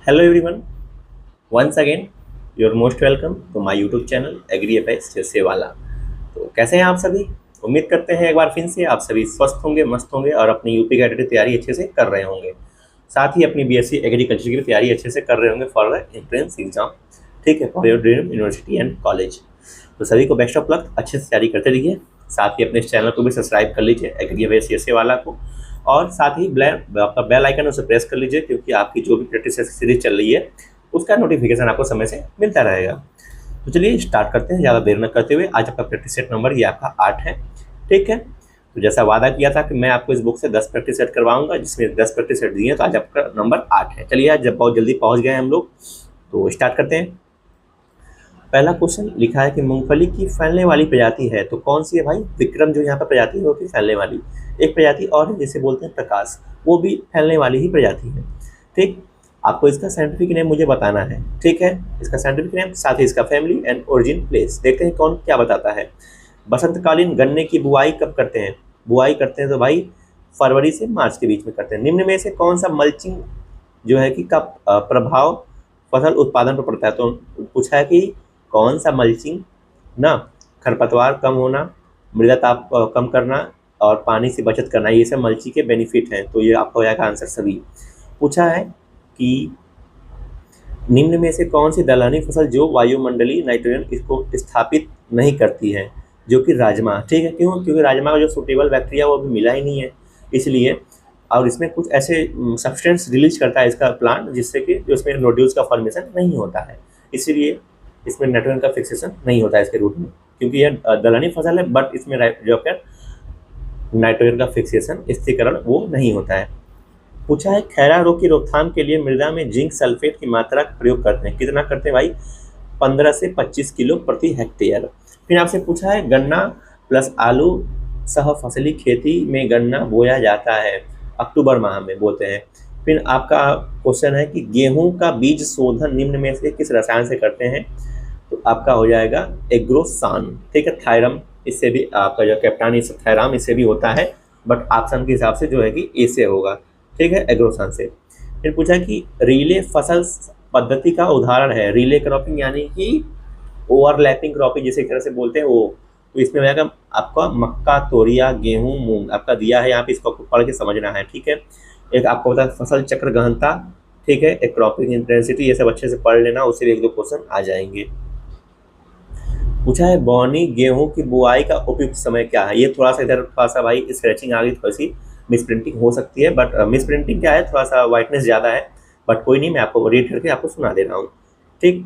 Hello everyone, once again you're most welcome to my YouTube channel agri FS जैसे वाला। तो कैसे हैं आप सभी? उम्मीद करते हैं एक बार फिर से आप सभी स्वस्थ होंगे, मस्त होंगे और अपनी यूपी कैडेट की तैयारी अच्छे से कर रहे होंगे। साथ ही अपनी बीएससी एग्रीकल्चर की तैयारी अच्छे से कर रहे होंगे फॉर द एंट्रेंस एग्जाम। ठीक है, for your dream university and college. तो सभी को बेस्ट ऑफ लक, अच्छे से तैयारी करते रहिए। साथ ही अपने इस चैनल को भी सब्सक्राइब कर लीजिए एग्री एफएस जैसे वाला को, और साथ ही आपका बेल आइकन उसे प्रेस कर लीजिए, क्योंकि आपकी जो भी प्रैक्टिस सीरीज चल रही है उसका नोटिफिकेशन आपको समय से मिलता रहेगा। तो चलिए स्टार्ट करते हैं ज़्यादा देर न करते हुए। आज आपका प्रैक्टिस सेट नंबर ये आपका 8 है। ठीक है, तो जैसा वादा किया था कि मैं आपको इस बुक से 10 प्रैक्टिस सेट करवाऊंगा, जिसमें 10 प्रैक्टिस सेट दिए हैं, तो आज आपका नंबर 8 है। चलिए आज जब बहुत जल्दी पहुँच गए हम लोग, तो स्टार्ट करते हैं। पहला क्वेश्चन लिखा है कि मूंगफली की फैलने वाली प्रजाति है, तो कौन सी है भाई? विक्रम जो यहाँ पर प्रजाति है वो की फैलने वाली। एक प्रजाति और है जिसे बोलते हैं प्रकाश, वो भी फैलने वाली ही प्रजाति है। ठीक, आपको इसका साइंटिफिक नेम मुझे बताना है। ठीक है, इसका साइंटिफिक नेम, साथ ही इसका फैमिली एंड ओरिजिन प्लेस। देखते हैं कौन क्या बताता है। बसंतकालीन गन्ने की बुआई कब करते हैं? बुआई करते हैं तो भाई फरवरी से मार्च के बीच में करते हैं। निम्न में से कौन सा मल्चिंग जो है कि का प्रभाव फसल उत्पादन पर पड़ता है? तो पूछा है कि कौन सा मल्चिंग ना, खरपतवार कम होना, मृदा ताप कम करना और पानी से बचत करना, ये सब मल्चिंग के बेनिफिट हैं। तो ये आपका हो जाएगा आंसर सभी। पूछा है कि निम्न में से कौन सी दलहनी फसल जो वायुमंडलीय नाइट्रोजन इसको स्थापित नहीं करती है? जो कि राजमा। ठीक है, क्यों? क्योंकि राजमा का जो सुटेबल बैक्टीरिया वो भी मिला ही नहीं है, इसलिए। और इसमें कुछ ऐसे सब्सटेंस रिलीज करता है इसका प्लांट, जिससे कि जो इसमें नोड्यूल्स का फॉर्मेशन नहीं होता है, इसीलिए इसमें नाइट्रोजन का फिक्सेशन नहीं होता है इसके रूट में। क्योंकि यह दलहनी फसल है, बट इसमें जो है नाइट्रोजन का फिक्सेशन, स्थिरीकरण वो नहीं होता है। पूछा है खैरा रोग की रोकथाम के लिए मृदा में जिंक सल्फेट की मात्रा का प्रयोग करते हैं, कितना करते हैं भाई? 15 से 25 किलो प्रति हेक्टेयर। फिर आपसे पूछा है गन्ना प्लस आलू सह फसली खेती में गन्ना बोया जाता है, अक्टूबर माह में बोते हैं। फिर आपका क्वेश्चन है कि गेहूं का बीज शोधन निम्न में से किस रसायन से करते हैं? तो आपका हो जाएगा एग्रोसान। ठीक है, थायरम, इससे भी आपका जो कैप्टान इस थायराम इससे भी होता है, बट ऑप्शन के हिसाब से जो है कि ए से होगा। ठीक है, एग्रोसान से। फिर पूछा कि रिले फसल पद्धति का उदाहरण है। रिले क्रॉपिंग यानी कि ओवरलैपिंग क्रॉपिंग जिसे एक तरह से बोलते हैं वो। तो इसमें हो जाएगा आपका मक्का, तोरिया, गेहूं, मूंग आपका दिया है यहाँ पे, इसको पढ़ के समझना है। ठीक है, एक आपको बता फसल चक्र गहनता, ठीक है, एक क्रॉपिंग इंटेंसिटी, ये सब अच्छे से पढ़ लेना, उससे भी 1-2 क्वेश्चन आ जाएंगे। पूछा है बौनी गेहूं की बुआई का उपयुक्त समय क्या है? ये थोड़ा सा इधर थोड़ा सा भाई स्क्रैचिंग आ गई, थोड़ी सी मिस प्रिंटिंग हो सकती है, बट मिस प्रिंटिंग क्या है, थोड़ा सा वाइटनेस ज़्यादा है, बट कोई नहीं, मैं आपको रीड करके आपको सुना दे रहा हूँ। ठीक,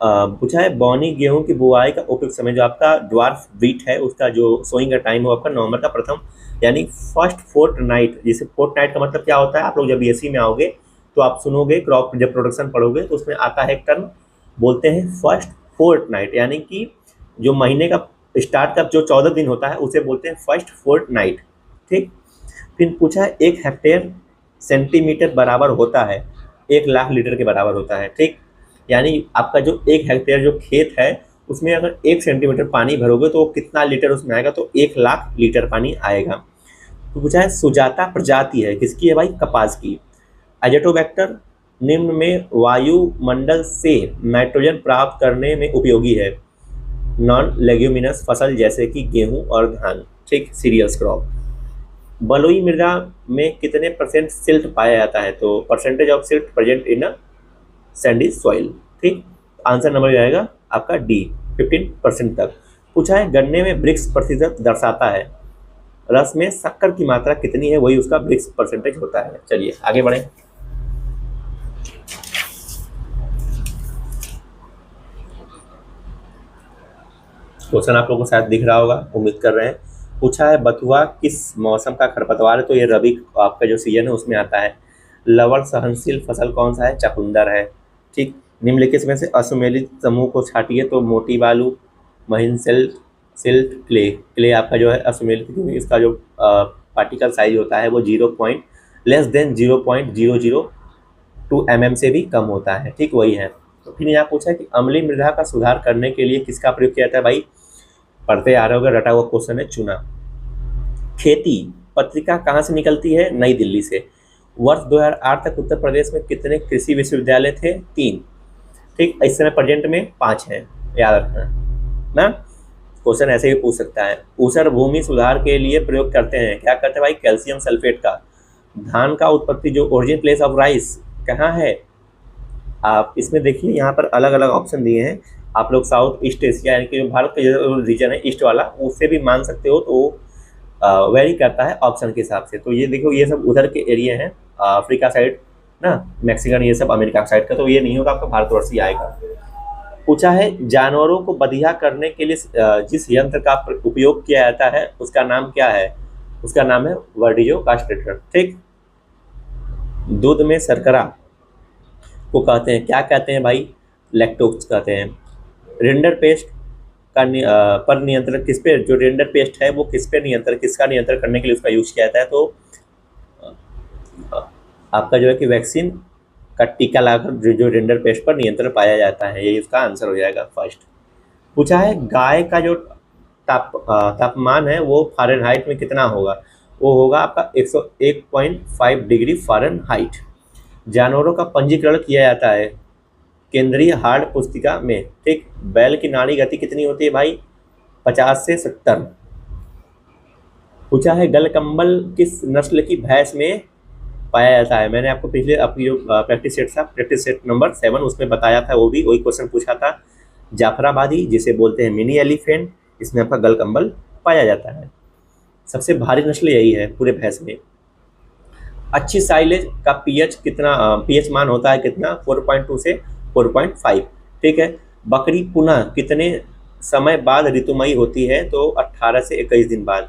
पूछा है बौनी गेहूं की बुआई का उपयुक्त समय, जो आपका ड्वार्फ वीट है उसका जो सोइंग का टाइम हो आपका नवंबर का प्रथम यानी फर्स्ट फोर्थ नाइट। जैसे फोर्थ नाइट का मतलब क्या होता है, आप लोग जब बीएससी में आओगे तो आप सुनोगे, क्रॉप जब प्रोडक्शन पढ़ोगे तो उसमें आता है एक टर्म, बोलते हैं फर्स्ट फोर्थ नाइट, यानी कि जो महीने का स्टार्ट का जो 14 दिन होता है उसे बोलते हैं फर्स्ट फोर्थ नाइट। ठीक, फिर पूछा है 1 हेक्टेयर सेंटीमीटर बराबर होता है 1 लाख लीटर के बराबर होता है। ठीक, यानी आपका जो 1 हेक्टेयर जो खेत है उसमें अगर 1 सेंटीमीटर पानी भरोगे तो कितना लीटर उसमें आएगा? तो 1 लाख लीटर पानी आएगा। तो पूछा है सुजाता प्रजाति है, किसकी है भाई? कपास की। एजेटोबैक्टर निम्न में वायुमंडल से नाइट्रोजन प्राप्त करने में उपयोगी है। नॉन लेग्यूमिनस फसल जैसे कि गेहूं और धान। ठीक, सीरियल्स क्रॉप। बलुई मृदा में कितने % सिल्ट पाया जाता है? तो percentage of silt present in a Sandy soil. ठीक, आंसर नंबर जाएगा आपका डी, 15% तक। पूछा है गन्ने में ब्रिक्स प्रतिशत दर्शाता है, रस में शक्कर की मात्रा कितनी है, वही उसका ब्रिक्स परसेंटेज होता है। चलिए आगे बढ़े। क्वेश्चन आप लोगों को शायद दिख रहा होगा, उम्मीद कर रहे हैं। पूछा है बथुआ किस मौसम का खरपतवार है? तो ये रबी आपका जो सीजन है उसमें आता है। लवण सहनशील फसल कौन सा है? चकुंदर है। ठीक, निम्नलिखित में से असुमेलित समूह को छाटिए। तो मोटी बालू, महीन सिल्ट, सिल्ट, क्ले। क्ले आपका जो है असुमेलित, क्योंकि इसका जो पार्टिकल साइज होता है वो 0.<002 mm से भी कम होता है। ठीक, वही है। तो फिर यहाँ पूछा है कि अम्लीय मृदा का सुधार करने के लिए किसका प्रयोग किया जाता है? भाई पढ़ते आ रहे होगा, रटा हुआ क्वेश्चन है, चुना। खेती पत्रिका कहाँ से निकलती है? नई दिल्ली से। वर्ष 2008 तक उत्तर प्रदेश में कितने कृषि विश्वविद्यालय थे? 3। ठीक, इस समय प्रेजेंट में 5 हैं, याद रखना ना। क्वेश्चन ऐसे ही पूछ सकता है। ऊसर भूमि सुधार के लिए प्रयोग करते हैं, क्या करते हैं भाई? कैल्शियम सल्फेट का। धान का उत्पत्ति जो ओरिजिन प्लेस ऑफ राइस कहाँ है? आप इसमें देखिए, यहाँ पर अलग अलग ऑप्शन दिए हैं। आप लोग साउथ ईस्ट एशिया यानी कि भारत का जो रीजन है ईस्ट वाला, उससे भी मान सकते हो, तो वेरी करता है ऑप्शन के हिसाब से। तो ये देखो, ये सब उधर के एरिया हैं, अफ्रीका साइड ना, मैक्सिकन, ये सब अमेरिका साइड का, तो ये नहीं होगा, आपका भारतवर्षीय आएगा। पूछा है जानवरों को बधिया करने के लिए जिस यंत्र का उपयोग किया जाता है उसका नाम क्या है? उसका नाम है वर्डियो कास्ट्रेटर। ठीक, दूध में शर्करा को कहते हैं, क्या कहते हैं भाई? लैक्टोज कहते हैं। रेंडर पेस्ट का पर नियंत्रण किस पे, जो रेंडर पेस्ट है वो किस पे नियंत्रण, किसका नियंत्रण करने के लिए उसका यूज किया जाता है? तो आपका जो है कि वैक्सीन का टीका लगाकर जो रेंडर पेस्ट पर नियंत्रण पाया जाता है, यही उसका आंसर हो जाएगा फर्स्ट। पूछा है गाय का जो तापमान है वो फ़ारेनहाइट में कितना होगा? वो होगा आपका 101.5 डिग्री फ़ारेनहाइट। जानवरों का पंजीकरण किया जाता है केंद्रीय हार्ड पुस्तिका में। ठीक, बैल की नाड़ी गति कितनी होती है भाई? 50 से 70। पूछा है गलकंबल किस नस्ल की भैंस में पाया जाता है? मैंने आपको पिछले आपकी जो प्रैक्टिस सेट था, प्रैक्टिस सेट नंबर 7, उसमें बताया था, वो भी वही क्वेश्चन पूछा था। जाफराबादी, जिसे बोलते हैं मिनी एलिफेंट, इसमें आपका गलकंबल पाया जाता है। सबसे भारी नस्ल यही है पूरे भैंस में। अच्छी साइलेज का पीएच कितना, पीएच मान होता है कितना? 4.2 से 4.5। ठीक है। बकरी पुनः कितने समय बाद ऋतुमयी होती है? तो 18 से 21 दिन बाद।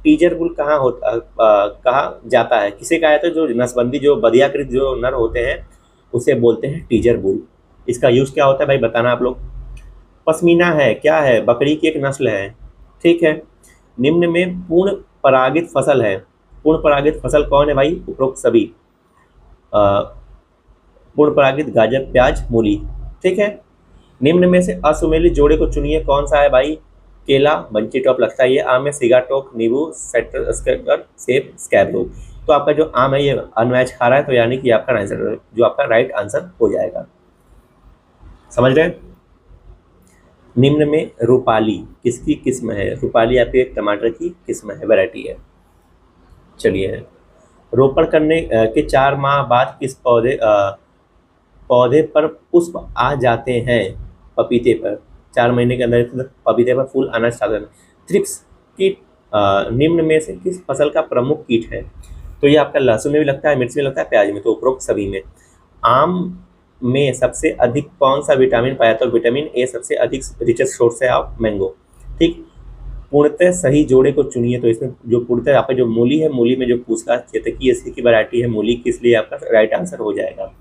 टीजर बुल कहाँ जाता है? किसे कहा जाता है? जो नसबंदी, जो बधियाकृत जो नर होते हैं उसे बोलते हैं टीजर बुल। इसका यूज़ क्या होता है भाई, बताना आप लोग। पश्मीना है, क्या है? बकरी की एक नस्ल है। ठीक है। निम्न में पूर्ण परागित फसल है। पूर्ण परागित फसल कौन है भाई? उपरोक्त सभी। पूर्ण परागित गाजर, प्याज, मूली। ठीक है। निम्न में से असुमेलित जोड़े को चुनिए, कौन सा है भाई? केला, बंची टॉप लगता है ये आम है, सिगाटोक, नींबू, सेब, स्कैबरोग। तो आपका जो आम है ये अनमैच खा रहा है, तो यानी कि आपका आंसर, जो आपका राइट आंसर हो जाएगा। समझ रहे? निम्न में रूपाली किसकी किस्म है? रूपाली आपके एक टमाटर की किस्म है, वैरायटी है। चलिए, रोपण करने के 4 माह बाद किस पौधे पर पुष्प आ जाते हैं? पपीते पर 4 महीने के अंदर पपीते पर फूल आना स्टार्ट होता है। थ्रिप्स कीट निम्न में से किस फसल का प्रमुख कीट है? तो ये आपका लहसुन में भी लगता है, मिर्च में लगता है, प्याज में, तो उपरोक्त सभी में। आम में सबसे अधिक कौन सा विटामिन पाया जाता है? तो विटामिन ए सबसे अधिक रिचेस्ट सोर्स है ऑफ मैंगो। ठीक। पूर्णतः सही जोड़े को चुनिए, तो इसमें जो पूर्णतः आपका जो मूली है, मूली में जो पूछताछ चेतकी एसी की वैरायटी है मूली की, इसलिए आपका राइट आंसर हो जाएगा।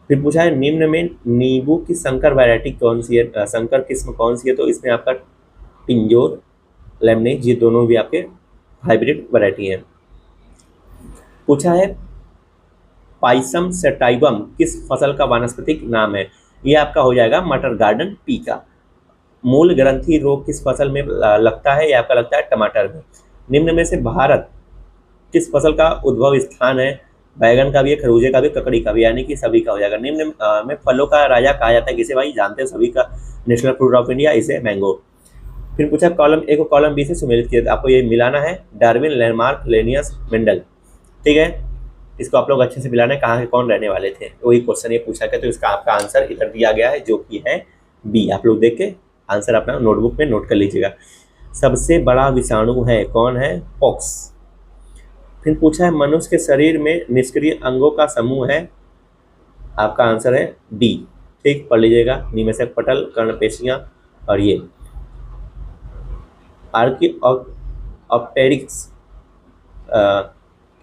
फिर पूछा है निम्न में नींबू की संकर वैरायटी कौन सी है? संकर किस्म कौन सी है? तो इसमें आपका पिंजोर, लेमनेज, ये दोनों भी आपके हाइब्रिड वैरायटी हैं। पूछा है पाइसम सेटाइवम किस फसल का वानस्पतिक नाम है? ये आपका हो जाएगा मटर गार्डन पी का। मूल ग्रंथि रोग किस फसल में लगता है? ये आपका लगता है टमाटर में। निम्न में से भारत किस फसल का उद्भव स्थान है? बैगन का भी है, खरबूजे का भी, ककड़ी का भी, यानी कि सभी का हो जाएगा। निम्न में फलों का राजा कहा जाता है किसे भाई? जानते हैं सभी का, नेशनल फ्रूट ऑफ इंडिया, इसे मैंगो। फिर पूछा कॉलम ए को कॉलम बी से सुमेलित किया, आपको ये मिलाना है। Darwin, landmark, Linnaeus, Mendel. ठीक है, इसको आप लोग अच्छे से मिलाना है, कहाँ के कौन रहने वाले थे, वही क्वेश्चन ये पूछा गया। तो इसका आपका आंसर इधर दिया गया है, जो कि है बी। आप लोग देख के आंसर अपना नोटबुक में नोट कर लीजिएगा। सबसे बड़ा विषाणु है, कौन है? पॉक्स। फिर पूछा है मनुष्य के शरीर में निष्क्रिय अंगों का समूह है, आपका आंसर है डी। ठीक, पढ़ लीजिएगा। निमेशक पटल, कर्णपेशियां और ये आर्कियोप्टेरिक्स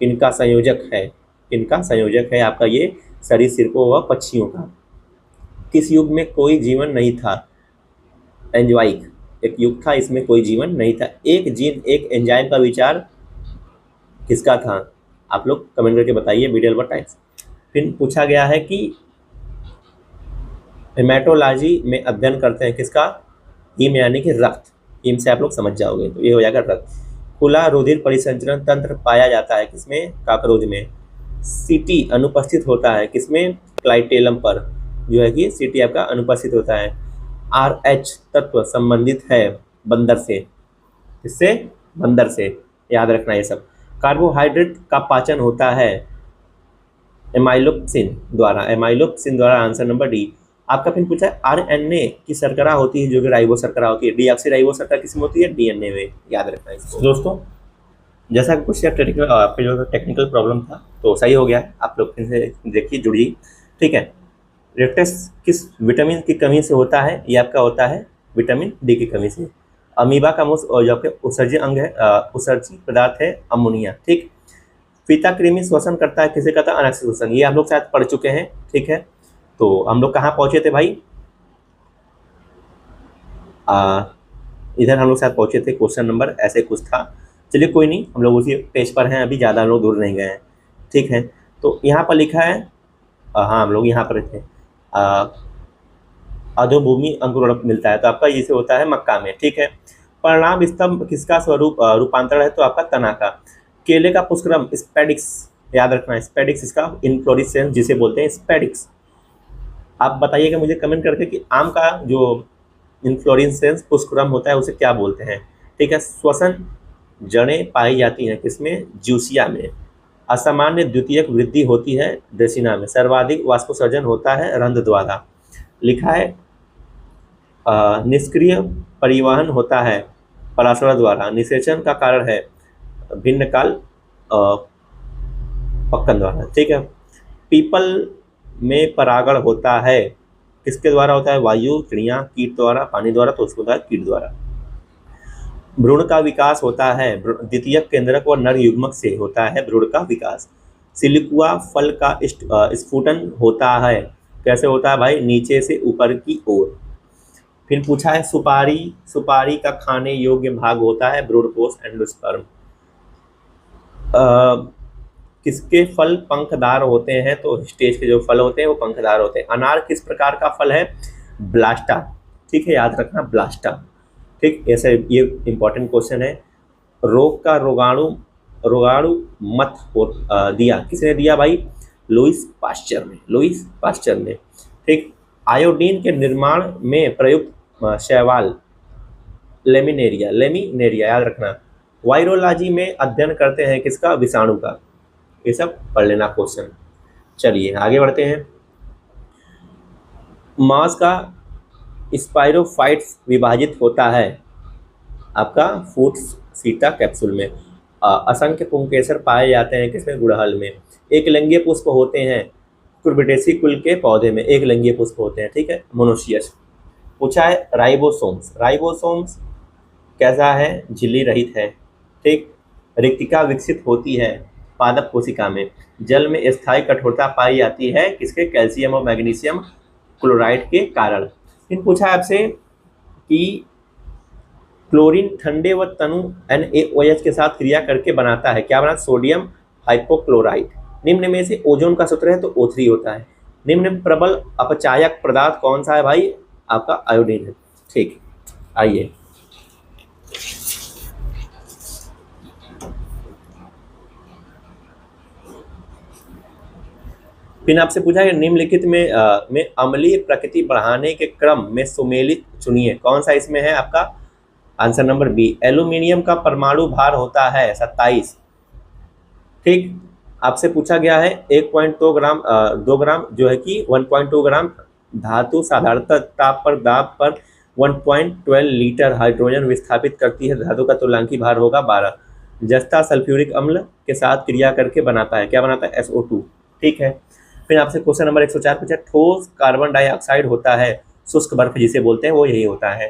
किनका संयोजक है? किनका संयोजक है आपका? ये सरीसृपों व पक्षियों का। किस युग में कोई जीवन नहीं था? एंजवाइक एक युग था, इसमें कोई जीवन नहीं था। एक जीन एक एंजाइम का विचार किसका था? आप लोग कमेंट करके बताइए, मीडियल वर्ड टाइम्स। फिर पूछा गया है कि हेमेटोलॉजी में अध्ययन करते हैं किसका? हीम यानी कि रक्त। हीम से आप लोग समझ जाओगे, तो ये हो जाएगा रक्त। खुला रुधिर परिसंचरण तंत्र पाया जाता है किसमें? काकरोच में। Ct अनुपस्थित होता है किसमें, क्लाइटेलम पर जो है कि Ct आपका अनुपस्थित होता है। RH तत्व संबंधित है बंदर से, किससे, बंदर से, याद रखना ये सब। कार्बोहाइड्रेट का पाचन होता है एमाइलोप्सिन द्वारा, आंसर नंबर डी। आपका फिर पूछा है RNA की शर्करा होती है जो कि राइबो शर्करा होती है, डीऑक्सी शर्करा किसमें होती है, DNA में, याद रखना है इसको। दोस्तों जैसा कि कुछ आपका जो टेक्निकल प्रॉब्लम था तो सही हो गया है, आप लोग फिर से देखिए, जुड़िए, ठीक है। रेक्टस किस विटामिन की कमी से होता है, ये आपका होता है विटामिन डी की कमी से। अमीबा का जो आपके उत्सर्जी अंग है, उत्सर्जी पदार्थ है अमोनिया, ठीक। फीता कृमि श्वसन करता है, किसे कहता है, अनाक्षी श्वसन, ये हम लोग शायद पढ़ चुके हैं, ठीक है। तो हम लोग कहाँ पहुँचे थे भाई, इधर हम लोग शायद पहुँचे थे, क्वेश्चन नंबर ऐसे कुछ था, चलिए कोई नहीं, हम लोग उसी पेज पर हैं अभी, ज़्यादा लोग दूर नहीं गए हैं, ठीक है। तो यहाँ पर लिखा है, हाँ हम लोग यहाँ पर थे, अधोभूमि अंकुरण मिलता है, तो आपका ये से होता है मक्का में, ठीक है। परिणाम स्तंभ किसका स्वरूप रूपांतरण है, तो आपका तना का। केले का पुष्पक्रम स्पेडिक्स, याद रखना है, स्पेडिक्स इसका इन्फ्लोरेसेंस जिसे बोलते हैं स्पेडिक्स। आप बताइएगा मुझे कमेंट करके कि आम का जो इन्फ्लोरेसेंस पुष्पक्रम होता है उसे क्या बोलते हैं, ठीक है। श्वसन जड़ें पाई जाती हैं किसमें, ज्यूसिया में। असामान्य द्वितीयक वृद्धि होती है ड्रेसिना में। सर्वाधिक वाष्पोत्सर्जन होता है रंध्र द्वारा। लिखा है निष्क्रिय परिवहन होता है पराशर द्वारा। निषेचन का कारण है भिन्न काल पक्कन द्वारा, ठीक है। पीपल में परागण होता है किसके द्वारा होता है, वायु, चिड़िया, कीट द्वारा, पानी द्वारा, तो उसको होता है कीट द्वारा। भ्रूण का विकास होता है द्वितीयक केंद्रक व नर युग्मक से होता है भ्रूण का विकास। सिलिकुआ फल का स्फुटन होता है, कैसे होता है भाई, नीचे से ऊपर की ओर। फिर पूछा है सुपारी का खाने योग्य भाग होता है भ्रूणपोष एंडोस्पर्म। किसके फल पंखदार होते हैं, तो स्टेज के जो फल होते हैं वो पंखदार होते हैं। अनार किस प्रकार का फल है, ब्लास्टा, ठीक है, याद रखना ब्लास्टा, ठीक। ऐसे ये इंपॉर्टेंट क्वेश्चन है। रोग का रोगाणु मत दिया, किसने दिया भाई, लुईस पास्चर ने, ठीक। आयोडीन के निर्माण में प्रयुक्त शैवाल लेमिनेरिया, याद रखना। वायरोलॉजी में अध्ययन करते हैं किसका, विषाणु का। ये सब पढ़ लेना क्वेश्चन। चलिए आगे बढ़ते हैं। मांस का स्पाइरोफाइट्स विभाजित होता है आपका फूट्स सीटा कैप्सूल में। असंख्य पुंकेसर पाए जाते हैं किसमें, गुड़हल में। एक लिंगीय पुष्प होते हैं कुर्बिटेसी कुल के पौधे में, एक लिंगीय पुष्प होते हैं, ठीक है, मोनोसियस। पूछा है राइबोसोम्स कैसा है, झिल्ली रहित है, ठीक। रिक्तिका विकसित होती है पादप कोशिका में। जल में स्थायी कठोरता पाई जाती है किसके, कैल्शियम और मैग्नीशियम क्लोराइड के कारण। फिर पूछा है आपसे कि क्लोरीन ठंडे व तनु NaOH के साथ क्रिया करके बनाता है, क्या बनाता है, सोडियम हाइपोक्लोराइड। निम्न में से ओजोन का सूत्र है तो O3 होता है। निम्न प्रबल अपचायक पदार्थ कौन सा है भाई, आपका आयोडीन है, ठीक। आइए फिर आपसे पूछा है निम्नलिखित में अम्लीय प्रकृति बढ़ाने के क्रम में सुमेलित चुनिए, कौन सा इसमें है आपका, आंसर नंबर बी। एल्यूमिनियम का परमाणु भार होता है 27, ठीक। आपसे पूछा गया है 1.2 ग्राम 2 ग्राम जो है कि 1.2 ग्राम धातु साधारणतः ताप पर दाब पर 1.12 लीटर हाइड्रोजन विस्थापित करती है, धातु का तुल्यांकी भार होगा 12। जस्ता सल्फ्यूरिक अम्ल के साथ क्रिया करके बनाता है, क्या बनाता है, SO2, ठीक है। फिर आपसे क्वेश्चन नंबर 104 पूछा, ठोस कार्बन डाइऑक्साइड होता है शुष्क बर्फ जिसे बोलते हैं, वो यही होता है,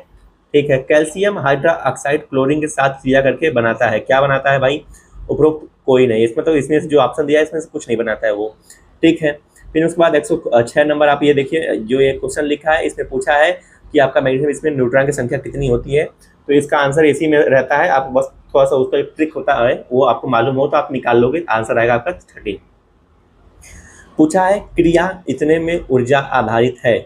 ठीक है। कैल्शियम हाइड्रोक्साइड क्लोरीन के साथ क्रिया करके बनाता है, क्या बनाता है भाई, उपरोक्त कोई नहीं, इसमें तो इसमें से जो ऑप्शन दिया है इसमें से कुछ नहीं बनाता है वो, ठीक है। फिर उसके बाद 106 नंबर आप ये देखिए, जो ये क्वेश्चन लिखा है इसमें पूछा है कि आपका मैग्नीशियम इसमें न्यूट्रॉन की संख्या कितनी होती है, तो इसका आंसर इसी में रहता है। आप बस थोड़ा सा उसका एक ट्रिक होता है वो आपको मालूम हो तो आप निकाल लोगे, आंसर आएगा आपका 30। पूछा है क्रिया इतने में ऊर्जा आधारित है,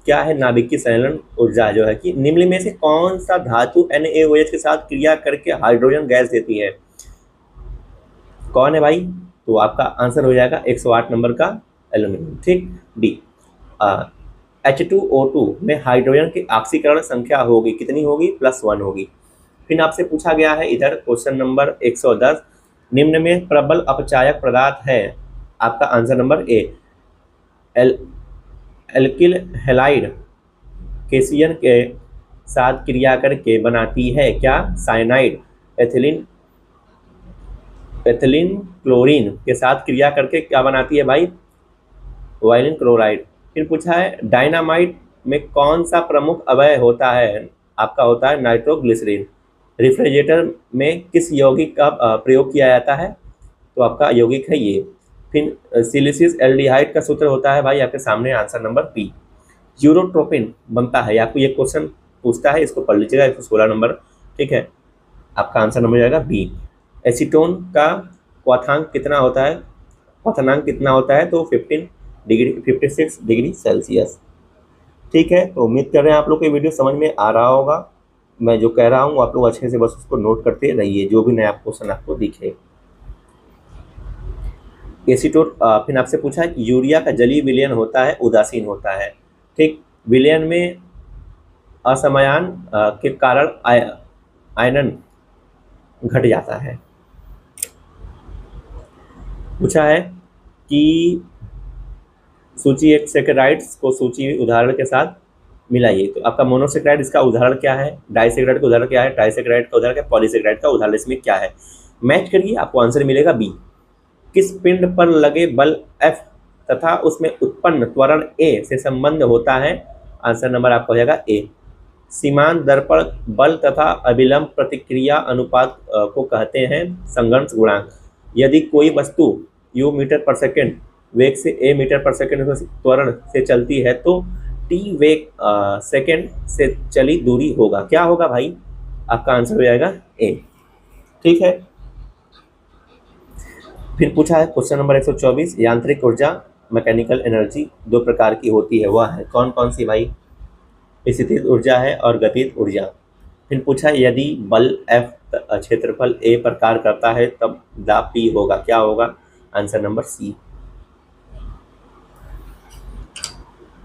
क्या है, नाभिकीय संलयन ऊर्जा जो है कि निम्न में से कौन सा धातु NaOH के साथ क्रिया करके हाइड्रोजन गैस देती है, कौन है भाई, तो आपका आंसर हो जाएगा 108 नंबर का एल्यूमिनियम। ठीक। डी, H2O2 में हाइड्रोजन की ऑक्सीकरण संख्या होगी, कितनी होगी? +1 होगी। फिर आपसे पूछा गया है इधर क्वेश्चन नंबर 110, निम्न में प्रबल अपचायक पदार्थ है। आपका answer number A, alkyl halide caisson के साथ क्रिया करके बनाती है क्या? साइनाइड। एथिलीन क्लोरीन के साथ क्रिया करके क्या बनाती है भाई? Violin chloride. फिर पूछा है डायनामाइट में कौन सा प्रमुख अवयव होता है? आपका होता है नाइट्रोग्लिसरीन। रेफ्रिजरेटर में किस यौगिक का प्रयोग किया जाता है? तो आपका यौगिक है ये। फिर सिलिसियस एल्डिहाइड का सूत्र होता है भाई आपके सामने, आंसर नंबर बी। यूरोट्रोपिन बनता है, आपको ये क्वेश्चन पूछता है, इसको पढ़ लीजिएगा, 116 नंबर। ठीक है, आपका आंसर नंबर जाएगा बी। एसीटोन का क्वथनांक कितना होता है? क्वथनांक कितना होता है? तो 56 डिग्री सेल्सियस। ठीक है, तो उम्मीद कर रहे हैं आप लोग को ये वीडियो समझ में आ रहा होगा। मैं जो कह रहा हूँ आप लोग अच्छे से बस उसको नोट करते रहिए, जो भी नया क्वेश्चन आपको दिखे। एसीटोन, फिर आपसे पूछा है कि यूरिया का जलीय विलयन होता है, उदासीन होता है। ठीक, विलयन में असमयान के कारण आयनन घट जाता है। पूछा है कि सूची एक सेकेराइड्स को सूची उदाहरण के साथ मिलाइए। तो आपका मोनोसेक्राइड, इसका उदाहरण क्या है? डाइसेक्राइड का उदाहरण क्या है? ट्राइसेक्राइड का उदाहरण क्या है? पॉलीसेक्राइड का उदाहरण इसमें क्या है? मैच करिए, आपको आंसर मिलेगा बी। किस पिंड पर लगे बल F तथा उसमें उत्पन्न त्वरण A से संबंध होता है? आंसर नंबर आपका हो जाएगा ए। सीमांत दर्पण बल तथा अभिलंब प्रतिक्रिया अनुपात को कहते हैं संघर्ष गुणांक। यदि कोई वस्तु u मीटर पर सेकेंड वेग से a मीटर पर सेकेंड त्वरण से चलती है तो t वेग सेकेंड से चली दूरी होगा, क्या होगा भाई? आपका आंसर हो जाएगा ए। ठीक है, फिर पूछा है क्वेश्चन नंबर 124, यांत्रिक ऊर्जा मैकेनिकल एनर्जी दो प्रकार की होती है, वह है कौन कौन सी भाई? स्थितिज ऊर्जा है और गतिज ऊर्जा। फिर पूछा यदि बल F क्षेत्रफल A पर कार्य करता है तब दाब P होगा, क्या होगा? Answer number C.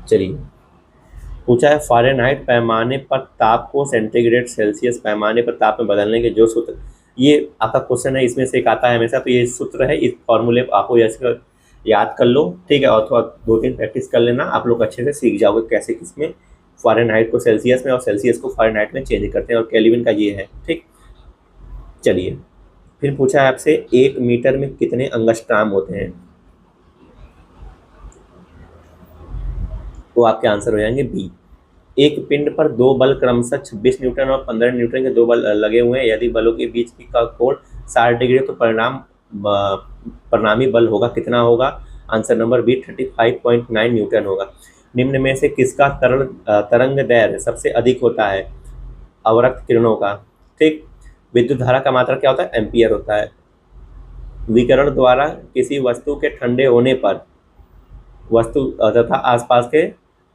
चलिए, पूछा है फ़ारेनहाइट पैमाने पर ताप को सेंटीग्रेड सेल्सियस पैमाने पर ताप में बदलने के जो सूत्र, ये आपका क्वेश्चन है, इसमें से एक आता है हमेशा, तो ये सूत्र है, इस फॉर्मूले आपको जैसे याद कर लो। ठीक है, और थोड़ा 2-3 प्रैक्टिस कर लेना, आप लोग अच्छे से सीख जाओगे कैसे किसमें फ़ारेनहाइट को सेल्सियस में और सेल्सियस को फ़ारेनहाइट में चेंज करते हैं, और केल्विन का ये है। ठीक, चलिए, फिर पूछा है आपसे 1 मीटर में कितने अंगस्ट्राम होते हैं? तो आपके आंसर हो जाएंगे बी। एक पिंड पर दो बल क्रमशः 26 न्यूटन और 15 न्यूटन के दो बल लगे हुए हैं। यदि बलों के बीच की का कोण 60 डिग्री तो परिणामी बल होगा, कितना होगा? आंसर नंबर बी 35.9 न्यूटन होगा। निम्न में से किसका तरंग दैर्घ्य सबसे अधिक होता है? अवरक्त किरणों का। ठीक, विद्युत धारा का मात्रा क्या होता है? एम्पियर होता है। विकिरण द्वारा किसी वस्तु के ठंडे होने पर वस्तु तथा आसपास के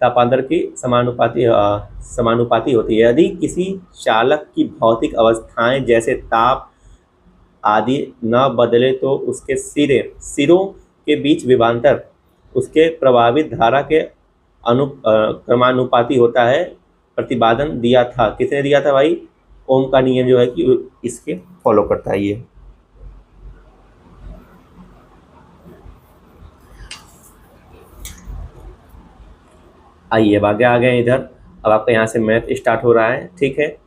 तापांतर की समानुपाती होती है। यदि किसी चालक की भौतिक अवस्थाएं जैसे ताप आदि न बदले तो उसके सिरों के बीच विभवांतर उसके प्रभावित धारा के क्रमानुपाती होता है। प्रतिपादन दिया था, किसने दिया था भाई? ओम का नियम जो है कि इसके फॉलो करता है ये। आइए अब आगे आ गए इधर, अब आपका यहाँ से मैथ स्टार्ट हो रहा है। ठीक है,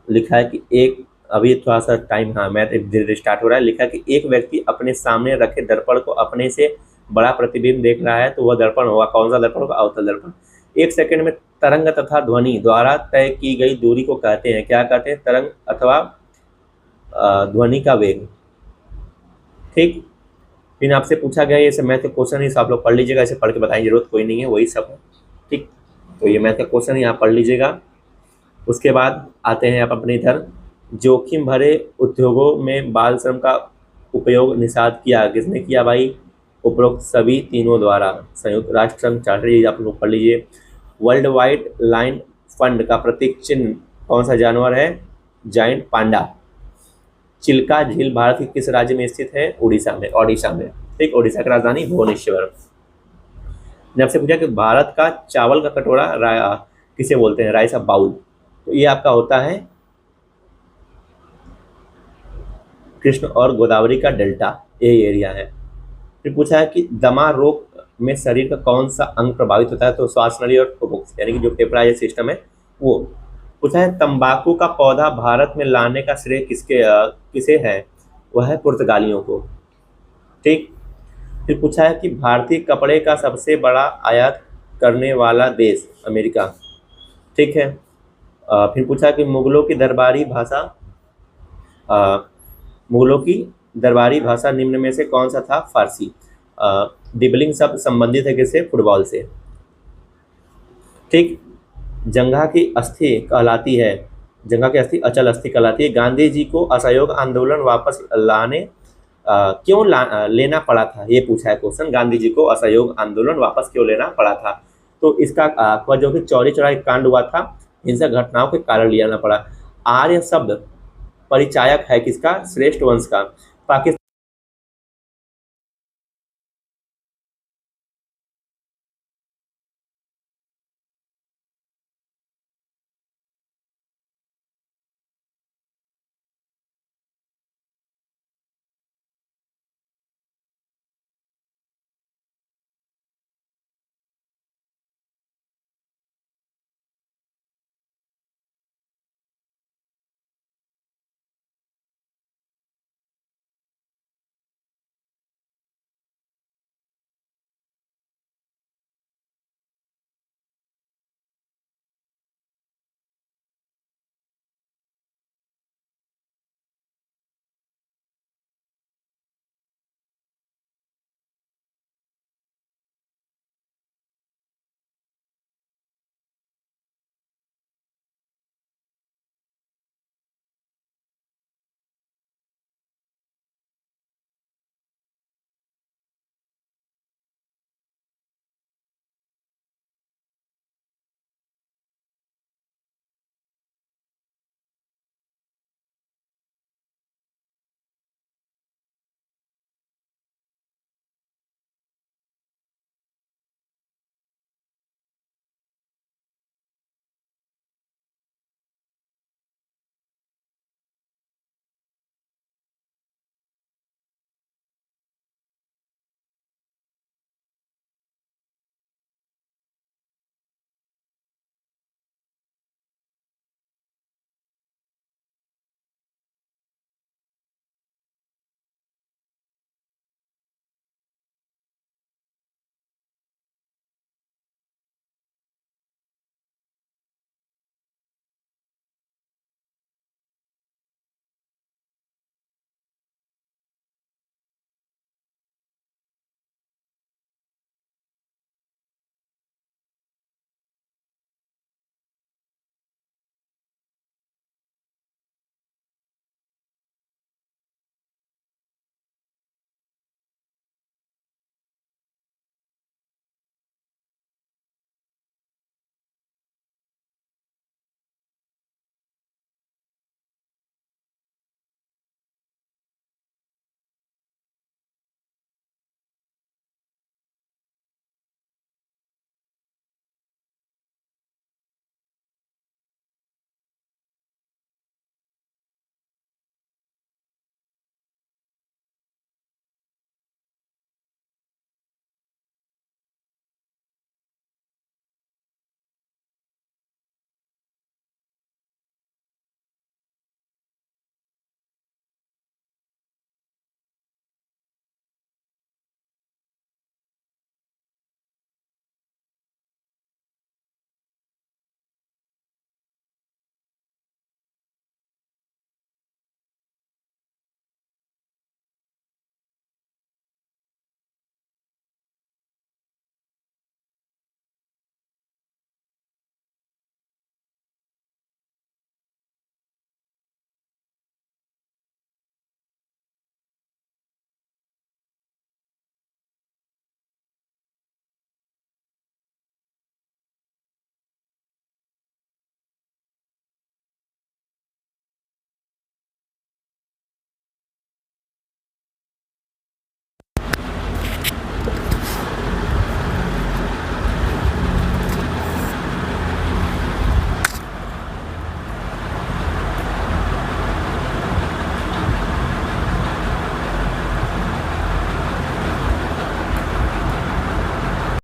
लिखा है कि एक, अभी थोड़ा सा टाइम, हाँ मैथ धीरे धीरे स्टार्ट हो रहा है। लिखा है कि एक व्यक्ति अपने सामने रखे दर्पण को अपने से बड़ा प्रतिबिंब देख रहा है, तो वह दर्पण होगा, कौन सा दर्पण होगा? अवतल दर्पण। 1 सेकंड में तरंग तथा ध्वनि द्वारा तय की गई दूरी को कहते हैं, क्या कहते हैं? तरंग अथवा ध्वनि का वेग। ठीक, फिर आपसे पूछा गया, ये सब मैथ का क्वेश्चन है, आप लोग पढ़ लीजिएगा, इसे पढ़ के बताएं, जरूरत कोई नहीं है, वही सब है। ठीक, तो ये मैथ का क्वेश्चन यहाँ पढ़ लीजिएगा। उसके बाद आते हैं आप अपने इधर, जोखिम भरे उद्योगों में बाल श्रम का उपयोग निषेध किया, किसने किया भाई? उपरोक्त सभी तीनों द्वारा। संयुक्त राष्ट्र संघ चार्टर, ये आप लोग पढ़ लीजिए। वर्ल्ड वाइड लाइन फंड का प्रतीक चिन्ह कौन सा जानवर है? जायंट पांडा। चिल्का झील भारत के किस राज्य में स्थित है? ओडिशा में। ठीक, ओडिशा की राजधानी भुवनेश्वर। ने आपसे पूछा कि भारत का चावल का कटोरा किसे बोलते हैं? Rice of bowl. तो ये आपका होता है कृष्ण और गोदावरी का डेल्टा, ये एरिया है। फिर पूछा है कि दमा रोग में शरीर का कौन सा अंग प्रभावित होता है? तो श्वास नली और फुफ्फुस, यानी कि जो फेफड़ा सिस्टम है वो। पूछा है तंबाकू का पौधा भारत में लाने का श्रेय किसे है? वह है पुर्तगालियों को। ठीक। फिर पूछा है कि भारतीय कपड़े का सबसे बड़ा आयात करने वाला देश? अमेरिका। ठीक है। फिर पूछा कि मुगलों की दरबारी भाषा निम्न में से कौन सा था? फारसी। डिबलिंग शब्द संबंधित है किससे? फुटबॉल से। ठीक। जंघा की अस्थि कहलाती है, जंघा की अस्थि अचल अस्थि कहलाती है। गांधी जी को असहयोग आंदोलन वापस लाने क्यों लेना पड़ा था? ये पूछा है क्वेश्चन, गांधी जी को असहयोग आंदोलन वापस क्यों लेना पड़ा था? तो इसका जो कि चौरी चौराही कांड हुआ था, हिंसक घटनाओं के कारण लेना पड़ा। आर्य शब्द परिचायक है किसका? श्रेष्ठ वंश का। पाकिस्तान